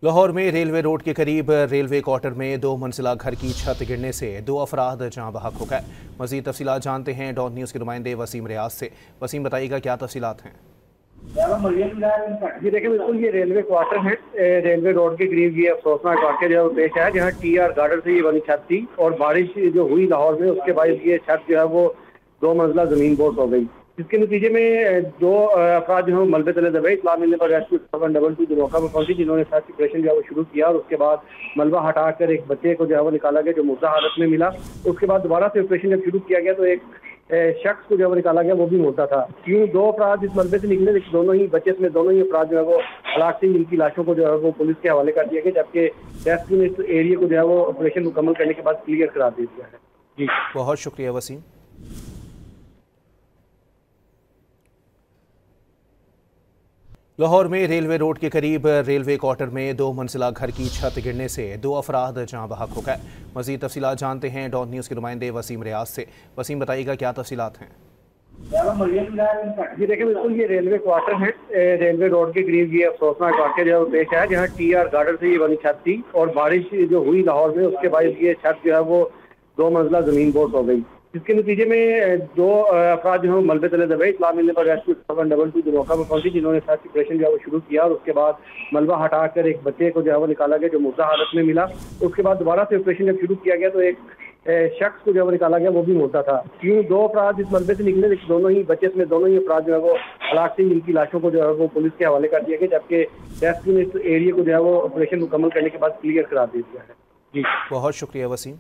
लाहौर में railway road के करीब रेलवे क्वार्टर में 2 मंजिला घर की छत गिरने से 2 अफराद जाँ बहक हो गए। मजीद तफसीलात जानते हैं डॉन न्यूज़ के नुमाइंदे वसीम रियाज से। वसीम, बताइएगा क्या तफसीलात हैं। जी देखिए, बिल्कुल ये रेलवे क्वार्टर है। रेलवे रोड के करीब ये अफसोसनाक वाक़या जो है पेश आया, जहाँ टीआर गार्डन से ये बनी छत थी और बारिश जो हुई लाहौर में, उसके बाद ये छत जो है वो 2 मंजिला जमीन बोर्ड हो गई, जिसके नतीजे में 2 अफराद जो है मलबे तले दबे। इत्तला मिलने पर रेस्क्यू 722 जो मौका पर पहुंची, जिन्होंने सर्च ऑपरेशन जो है वो शुरू किया और उसके बाद मलबा हटाकर एक बच्चे को जो है वो निकाला गया, जो मुर्दा हालत में मिला। उसके बाद दोबारा से ऑपरेशन जब शुरू किया गया तो एक शख्स को जो है निकाला गया, वो भी मुर्दा था। यूं 2 अफराद इस मलबे से निकले, लेकिन दोनों ही बच्चे में दोनों ही अफराद जो है वो हलाक से इनकी लाशों को जो है वो पुलिस के हवाले कर दिया गया, जबकि रेस्क्यू ने इस एरिया को जो है वो ऑपरेशन मुकम्मल करने के बाद क्लियर करार दे दिया है। जी बहुत शुक्रिया वसीम। लाहौर में रेलवे रोड के करीब रेलवे क्वार्टर में 2 मंजिला घर की छत गिरने से 2 अफराद जाँ बहक हो गए। मजीद तफसीलात जानते हैं डॉन न्यूज़ के नुमाइंदे वसीम रियाज से। वसीम, बताइएगा क्या तफसीलात हैं। जी देखिए, बिल्कुल ये रेलवे क्वार्टर है। रेलवे रोड के करीब ये अफसोसनाक वाक़या जो है पेश आया, जहाँ टीआर गार्डन से ये बनी छत थी और बारिश जो हुई लाहौर में, उसके बाद ये छत जो है वो 2 मंजिला जमीन बोर्ड हो गई, जिसके नतीजे में 2 अफराद जो है मलबे तले दबे। इत्तला मिलने पर रेस्क्यू 722 जो मौका पर पहुंची, जिन्होंने सर्च ऑपरेशन जो है वो शुरू किया और उसके बाद मलबा हटाकर एक बच्चे को जो है वो निकाला गया, जो मुर्दा हालत में मिला। उसके बाद दोबारा से ऑपरेशन जब शुरू किया गया तो एक शख्स को जो है निकाला गया, वो भी मुर्दा था। यूं 2 अफराद इस मलबे से निकले, लेकिन दोनों ही बच्चे में दोनों ही अफराद जो है वो हलाक से इनकी लाशों को जो है वो पुलिस के हवाले कर दिया गया, जबकि रेस्क्यू ने इस एरिया को जो है वो ऑपरेशन मुकम्मल करने के बाद क्लियर करार दे दिया है। जी बहुत शुक्रिया वसीम।